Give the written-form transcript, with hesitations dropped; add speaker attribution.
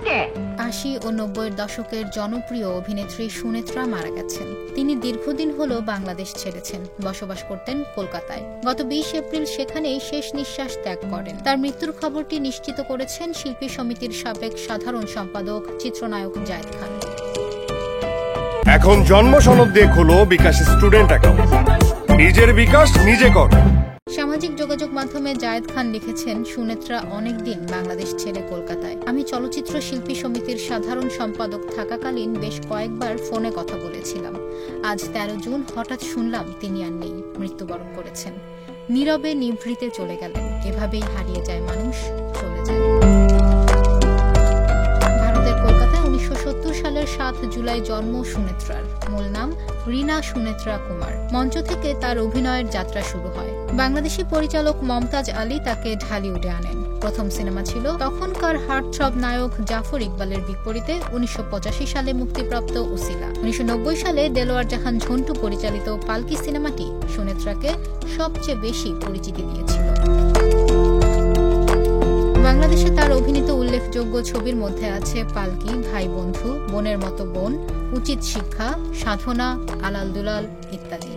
Speaker 1: কে?
Speaker 2: ৮০ ও ৯০-এর দশকের জনপ্রিয় অভিনেত্রী সুনেত্রা মারা গেছেন। তিনি দীর্ঘদিন হল বাংলাদেশ ছেড়েছেন, বসবাস করতেন কলকাতায়। গত ২০ এপ্রিল সেখানেই শেষ নিঃশ্বাস ত্যাগ করেন। তার মৃত্যুর খবরটি নিশ্চিত করেছেন শিল্পী সমিতির সাবেক সাধারণ সম্পাদক চিত্রনায়ক জায়েদ খান।
Speaker 3: এখন জন্ম সনদ দিয়ে খোলো বিকাশ স্টুডেন্ট অ্যাকাউন্ট। নিজের বিকাশ নিজে কর।
Speaker 2: সামাজিক যোগাযোগ মাধ্যমে জায়েদ খান লিখেছেন, সুনেত্রা অনেকদিন বাংলাদেশ ছেড়ে কলকাতায়। আমি চলচ্চিত্র শিল্পী সমিতির সাধারণ সম্পাদক থাকাকালীন বেশ কয়েকবার ফোনে কথা বলেছিলাম। আজ ১৩ জুন হঠাৎ শুনলাম তিনি আর নেই, মৃত্যুবরণ করেছেন। নীরবে নিভৃতে চলে গেলেন। এভাবেই হারিয়ে যায় মানুষ, চলে যায়। ভারতের কলকাতায় ১৯৭০ সালের ৭ জুলাই জন্ম সুনেত্রার। মূল নাম রীনা সুনেত্রা কুমার। মঞ্চ থেকে তার অভিনয়ের যাত্রা শুরু হয়। বাংলাদেশি পরিচালক মমতাজ আলী তাকে ঢালিউডে আনেন। প্রথম সিনেমা ছিল তখনকার হার্টথ্রব নায়ক জাফর ইকবালের বিপরীতে ১৯৮৫ সালে মুক্তিপ্রাপ্ত উসিলা। ১৯৯০ সালে দেলোয়ার জাহান ঝন্টু পরিচালিত পালকি সিনেমাটি সুনেত্রাকে সবচেয়ে বেশি পরিচিতি দিয়েছিল। বাংলাদেশে তার অভিনীত উল্লেখযোগ্য ছবির মধ্যে আছে পালকি, ভাই বন্ধু, বোনের মতো বোন, উচিত শিক্ষা, সাধনা, আলাল দুলাল ইত্যাদি।